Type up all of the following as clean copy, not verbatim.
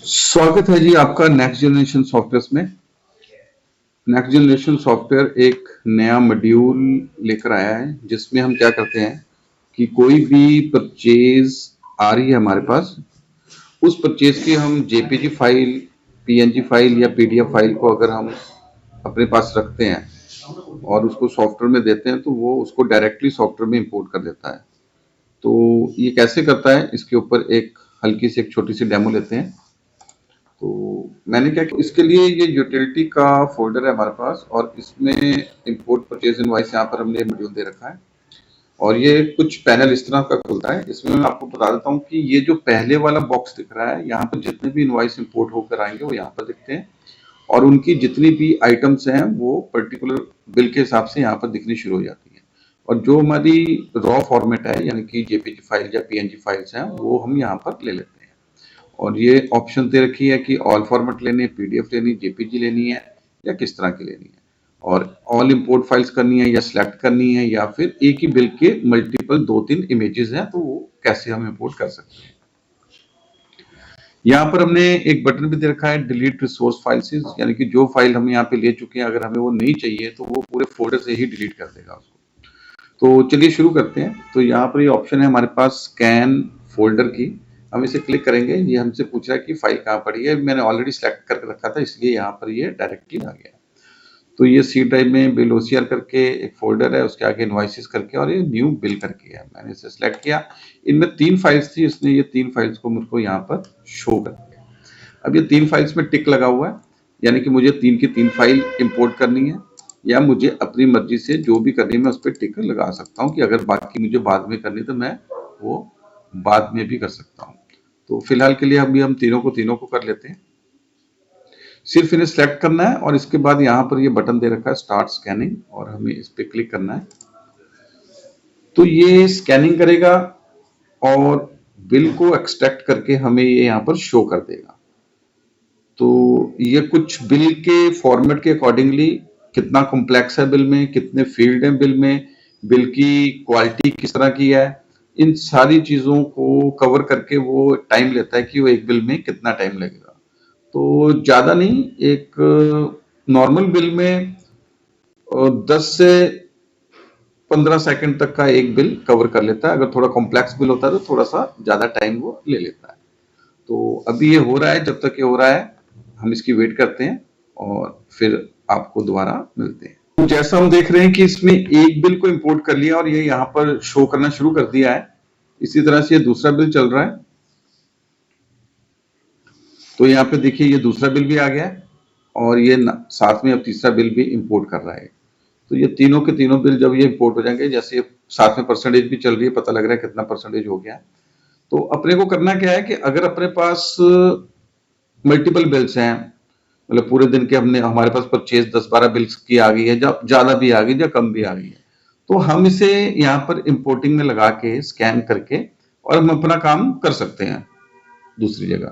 स्वागत है जी आपका नेक्स्ट जनरेशन सॉफ्टवेयर में। नेक्स्ट जनरेशन सॉफ्टवेयर एक नया मॉड्यूल लेकर आया है जिसमें हम क्या करते हैं कि कोई भी परचेज आ रही है हमारे पास, उस परचेज की हम जेपीजी फाइल, पीएनजी फाइल या पीडीएफ फाइल को अगर हम अपने पास रखते हैं और उसको सॉफ्टवेयर में देते हैं तो वो उसको डायरेक्टली सॉफ्टवेयर में इंपोर्ट कर देता है। तो ये कैसे करता है, इसके ऊपर एक हल्की सी एक छोटी सी डेमो लेते हैं। तो मैंने क्या किया, इसके लिए ये यूटिलिटी का फोल्डर है हमारे पास और इसमें इंपोर्ट परचेज इनवॉइस यहाँ पर हमने मॉड्यूल दे रखा है और ये कुछ पैनल इस तरह का खुलता है। इसमें मैं आपको बता देता हूँ कि ये जो पहले वाला बॉक्स दिख रहा है, यहाँ पर जितने भी इनवॉइस इंपोर्ट होकर आएंगे वो यहाँ पर दिखते हैं और उनकी जितनी भी आइटम्स हैं वो पर्टिकुलर बिल के हिसाब से यहाँ पर दिखनी शुरू हो जाती है। और जो हमारी रॉ फॉर्मेट है यानी कि जेपीजी फाइल या पीएनजी फाइल्स हैं वो हम यहाँ पर ले लेते हैं। और ये ऑप्शन दे रखी है कि ऑल फॉर्मेट लेनी है, पीडीएफ लेनी है, जेपीजी लेनी है या किस तरह की लेनी है, और ऑल इंपोर्ट फाइल्स करनी है या सिलेक्ट करनी है, या फिर एक ही बिल के मल्टीपल 2-3 इमेजेस हैं तो वो कैसे हम इंपोर्ट कर सकते हैं। यहाँ पर हमने एक बटन भी दे रखा है डिलीट रिसोर्स फाइल्स, यानी कि जो फाइल हम यहाँ पे ले चुके हैं अगर हमें वो नहीं चाहिए तो वो पूरे फोल्डर से ही डिलीट कर देगा उसको। तो चलिए शुरू करते हैं। तो यहाँ पर ये ऑप्शन है हमारे पास स्कैन फोल्डर की, हम इसे क्लिक करेंगे। ये हमसे पूछ रहा है कि फाइल कहाँ पड़ी है, मैंने ऑलरेडी सिलेक्ट करके रखा था इसलिए यहाँ पर ये डायरेक्टली आ गया। तो ये सी ड्राइव में बिल ओसीआर करके एक फोल्डर है, उसके आगे इनवॉइसेस करके और ये न्यू बिल करके है, मैंने इसे सिलेक्ट किया। इनमें 3 फाइल्स थी, इसने ये 3 फाइल्स को मुझको यहाँ पर शो कर दिया। अब ये 3 फाइल्स में टिक लगा हुआ है, यानी कि मुझे 3 की 3 फाइल इंपोर्ट करनी है या मुझे अपनी मर्जी से जो भी करनी है मैं उस पर टिक लगा सकता हूँ कि अगर बाकी मुझे बाद में करनी तो मैं वो बाद में भी कर सकता हूँ। तो फिलहाल के लिए अभी हम तीनों को कर लेते हैं। सिर्फ इन्हें सिलेक्ट करना है और इसके बाद यहाँ पर ये बटन दे रखा है स्टार्ट स्कैनिंग और हमें इस पर क्लिक करना है। तो ये स्कैनिंग करेगा और बिल को एक्सट्रैक्ट करके हमें ये यहाँ पर शो कर देगा। तो ये कुछ बिल के फॉर्मेट के अकॉर्डिंगली कितना कॉम्प्लेक्स है बिल में, कितने फील्ड हैं बिल में, बिल की क्वालिटी किस तरह की है, इन सारी चीजों को कवर करके वो टाइम लेता है कि वो एक बिल में कितना टाइम लगेगा। तो ज्यादा नहीं, एक नॉर्मल बिल में 10 से 15 सेकंड तक का एक बिल कवर कर लेता है। अगर थोड़ा कॉम्प्लेक्स बिल होता है तो थोड़ा सा ज्यादा टाइम वो ले लेता है। तो अभी ये हो रहा है, जब तक ये हो रहा है हम इसकी वेट करते हैं और फिर आपको दोबारा मिलते हैं। तो जैसा हम देख रहे हैं कि इसमें एक बिल को इंपोर्ट कर लिया और ये यहाँ पर शो करना शुरू कर दिया है। इसी तरह से ये दूसरा बिल चल रहा है, तो यहाँ पे देखिए ये दूसरा बिल भी आ गया और ये साथ में अब तीसरा बिल भी इंपोर्ट कर रहा है। तो ये तीनों के तीनों बिल जब ये इंपोर्ट हो जाएंगे, जैसे साथ में परसेंटेज भी चल रही है, पता लग रहा है कितना परसेंटेज हो गया। तो अपने को करना क्या है कि अगर अपने पास मल्टीपल बिल्स हैं, मतलब पूरे दिन के हमारे पास परचेज 10-12 बिल्स की आ गई है, जब ज्यादा भी आ गई या कम भी आ गई है, तो हम इसे यहाँ पर इंपोर्टिंग में लगा के स्कैन करके और हम अपना काम कर सकते हैं दूसरी जगह,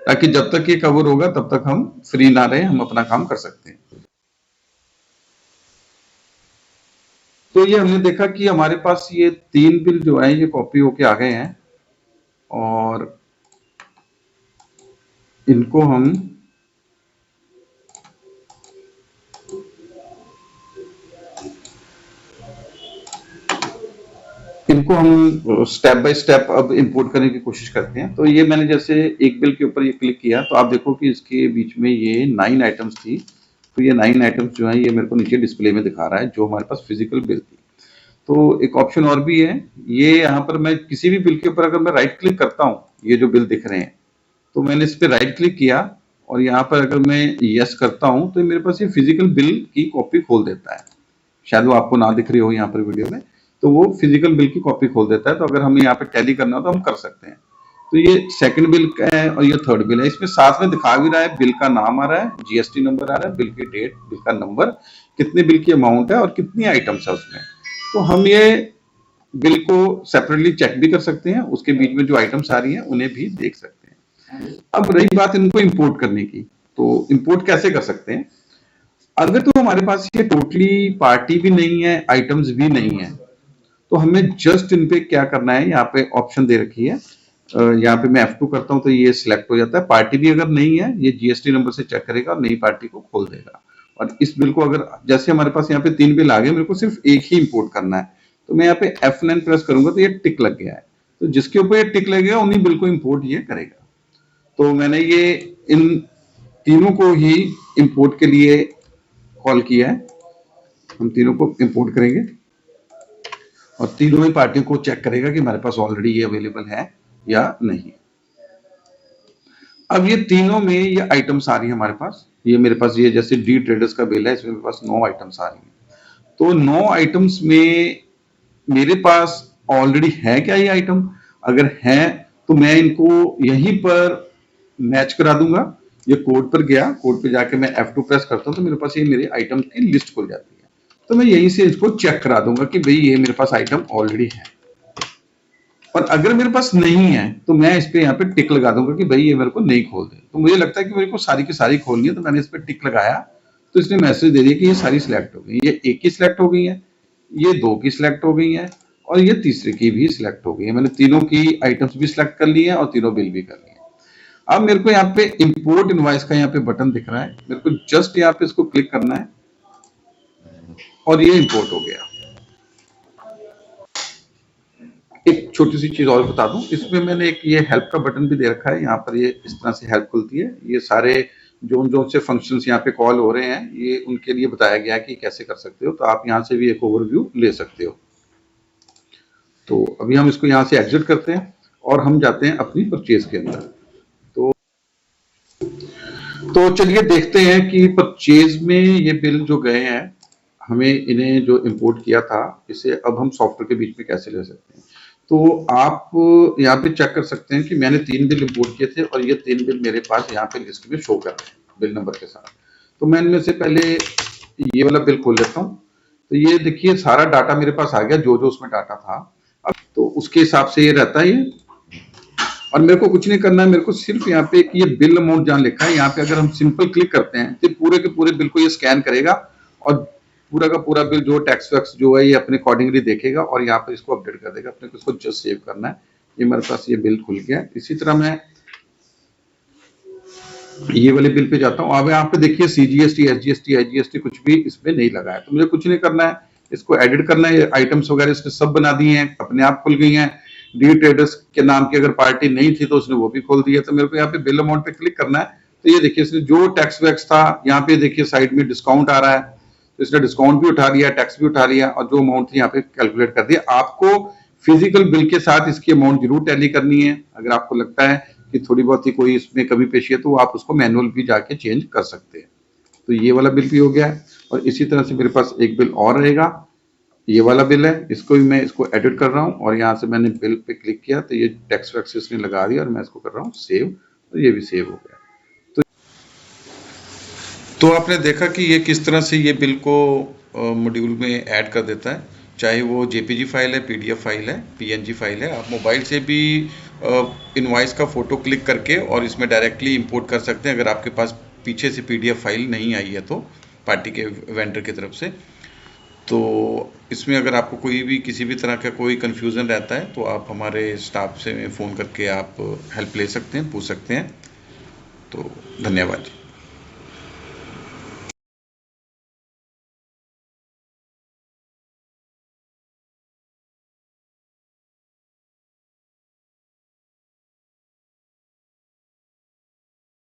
ताकि जब तक ये कवर होगा तब तक हम फ्री ना रहे, हम अपना काम कर सकते हैं। तो ये हमने देखा कि हमारे पास ये 3 बिल जो है ये कॉपी होके आ गए हैं और इनको हम स्टेप बाय स्टेप अब इंपोर्ट करने की कोशिश करते हैं। तो ये मैंने जैसे एक बिल के ऊपर ये क्लिक किया तो आप देखो कि इसके बीच में ये 9 आइटम्स थी। तो ये 9 आइटम्स जो है ये मेरे को नीचे डिस्प्ले में दिखा रहा है जो हमारे पास फिजिकल बिल थी। तो एक ऑप्शन और भी है, ये यहाँ पर मैं किसी भी बिल के ऊपर अगर मैं राइट क्लिक करता हूँ, ये जो बिल दिख रहे हैं, तो मैंने इस पर राइट क्लिक किया और यहाँ पर अगर मैं यस करता हूँ तो मेरे पास ये फिजिकल बिल की कॉपी खोल देता है। शायद वो आपको ना दिख रही हो यहाँ पर वीडियो में, तो वो फिजिकल बिल की कॉपी खोल देता है। तो अगर हमें यहाँ पे टैली करना हो तो हम कर सकते हैं। तो ये सेकंड बिल का है और ये थर्ड बिल है। इसमें साथ में दिखा भी रहा है, बिल का नाम आ रहा है, जीएसटी नंबर आ रहा है, बिल की डेट, बिल का नंबर, कितने बिल की अमाउंट है और कितनी आइटम्स है उसमें। तो हम ये बिल को सेपरेटली चेक भी कर सकते हैं, उसके बीच में जो आइटम्स आ रही हैं उन्हें भी देख सकते हैं। अब रही बात इनको इंपोर्ट करने की, तो इंपोर्ट कैसे कर सकते हैं। अगर तो हमारे पास ये टोटली पार्टी भी नहीं है, आइटम्स भी नहीं है, तो हमें जस्ट इन पे क्या करना है, यहाँ पे ऑप्शन दे रखी है यहाँ पे मैं F2 करता हूँ तो ये सिलेक्ट हो जाता है। पार्टी भी अगर नहीं है, ये जीएसटी नंबर से चेक करेगा और नई पार्टी को खोल देगा। और इस बिल को अगर जैसे हमारे पास यहाँ पे 3 बिल आ गए, मेरे को सिर्फ एक ही इंपोर्ट करना है, तो मैं यहाँ पे F9 प्रेस करूंगा तो ये टिक लग गया है। तो जिसके ऊपर ये टिक लगेगा उन्हीं बिल को इंपोर्ट ये करेगा। तो मैंने ये इन तीनों को ही इंपोर्ट के लिए कॉल किया है। हम तीनों को इंपोर्ट करेंगे और तीनों ही पार्टियों को चेक करेगा कि हमारे पास ऑलरेडी ये अवेलेबल है या नहीं। अब ये तीनों में ये आइटम्स आ रही है हमारे पास। ये मेरे पास ये जैसे डी ट्रेडर्स का बिल है, इसमें मेरे पास 9 आइटम्स आ रही हैं। तो 9 आइटम्स में मेरे पास ऑलरेडी है क्या ये आइटम? अगर है तो मैं इनको यहीं पर मैच करा दूंगा। ये कोड पर गया, कोड पे जाके मैं F2 प्रेस करता हूं तो मेरे पास ये मेरे आइटम की लिस्ट खुल जाती है। तो मैं यहीं से इसको चेक करा दूंगा कि भाई ये मेरे पास आइटम ऑलरेडी है। और अगर मेरे पास नहीं है तो मैं इस पे यहाँ पे टिक लगा दूंगा कि भाई ये मेरे को नहीं खोल दे। तो मुझे लगता है कि मेरे को सारी की सारी खोलनी है, तो मैंने इस पे टिक लगाया तो इसने मैसेज दे दिया कि ये सारी सिलेक्ट हो गई। ये एक की सिलेक्ट हो गई है, ये 2 की सिलेक्ट हो गई है और ये तीसरे की भी सिलेक्ट हो गई है। मैंने तीनों की आइटम्स भी सिलेक्ट कर ली है और तीनों बिल भी कर लिए। अब मेरे को यहाँ पे इंपोर्ट इनवॉइस का यहाँ पे बटन दिख रहा है, मेरे को जस्ट यहाँ पे इसको क्लिक करना है और ये इंपोर्ट हो गया। एक छोटी सी चीज और बता दूं, इसमें मैंने एक ये हेल्प का बटन भी दे रखा है। यहाँ पर ये इस तरह से हेल्प खुलती है। ये सारे जो से फंक्शंस यहाँ पे कॉल हो रहे हैं, ये उनके लिए बताया गया है कि कैसे कर सकते हो। तो आप यहाँ से भी एक ओवरव्यू ले सकते हो। तो अभी हम इसको यहाँ से एग्जिट करते हैं और हम जाते हैं अपनी परचेज के अंदर। तो चलिए देखते हैं कि परचेज में ये बिल जो गए हैं, हमें इन्हें जो इंपोर्ट किया था, इसे अब हम सॉफ्टवेयर के बीच में कैसे ले सकते हैं। तो आप यहाँ पे चेक कर सकते हैं कि मैंने 3 बिल इंपोर्ट किए थे और ये 3 बिल मेरे पास यहाँ पे लिस्ट में शो कर रहे हैं बिल नंबर के साथ। तो मैं इनमें से पहले ये वाला बिल खोल लेता हूँ। तो ये देखिए सारा डाटा मेरे पास आ गया, जो उसमें डाटा था। अब तो उसके हिसाब से ये रहता है ये। और मेरे को कुछ नहीं करना है, मेरे को सिर्फ यहाँ पे ये बिल अमाउंट जहाँ लिखा है, यहाँ पे अगर हम सिंपल क्लिक करते हैं तो पूरे के पूरे बिल को ये स्कैन करेगा और पूरा का पूरा बिल जो टैक्स वैक्स जो है ये अपने अकॉर्डिंगली देखेगा और यहाँ पर इसको अपडेट कर देगा। अपने को इसको जस्ट सेव करना है। ये मेरे पास ये बिल खुल गया। इसी तरह मैं ये वाले बिल पे जाता हूँ। अब यहाँ पे देखिए CGST, SGST, IGST कुछ भी इसमें नहीं लगा है। तो मुझे कुछ नहीं करना है, इसको एडिट करना है। आइटम्स वगैरह इसने सब बना दिए हैं, अपने आप खुल गई हैं। डी ट्रेडर्स के नाम की अगर पार्टी नहीं थी तो उसने वो भी खोल दिया। तो मेरे को यहाँ पे बिल अमाउंट पे क्लिक करना है। तो ये देखिए इसने जो टैक्स वैक्स था, यहाँ पे देखिए साइड में डिस्काउंट आ रहा है, तो इसने डिस्काउंट भी उठा लिया, टैक्स भी उठा लिया और जो अमाउंट थी यहाँ पे कैलकुलेट कर दिया। आपको फिजिकल बिल के साथ इसकी अमाउंट जरूर टैली करनी है। अगर आपको लगता है कि थोड़ी बहुत ही कोई इसमें कमी पेशी है तो आप उसको मैनुअल भी जाके चेंज कर सकते हैं। तो ये वाला बिल भी हो गया है और इसी तरह से मेरे पास एक बिल और रहेगा। ये वाला बिल है, इसको भी मैं इसको एडिट कर रहा हूँ और यहाँ से मैंने बिल पे क्लिक किया तो ये टैक्स वैक्स इसने लगा दिया और मैं इसको कर रहा हूँ सेव, तो ये भी सेव हो गया। तो आपने देखा कि ये किस तरह से ये बिल को मॉड्यूल में ऐड कर देता है, चाहे वो जेपीजी फाइल है, पीडीएफ फाइल है, पीएनजी फाइल है। आप मोबाइल से भी इनवॉइस का फोटो क्लिक करके और इसमें डायरेक्टली इंपोर्ट कर सकते हैं, अगर आपके पास पीछे से पीडीएफ फाइल नहीं आई है तो पार्टी के वेंडर की तरफ से। तो इसमें अगर आपको कोई भी किसी भी तरह का कोई कन्फ्यूज़न रहता है तो आप हमारे स्टाफ से फ़ोन करके आप हेल्प ले सकते हैं, पूछ सकते हैं। तो धन्यवाद।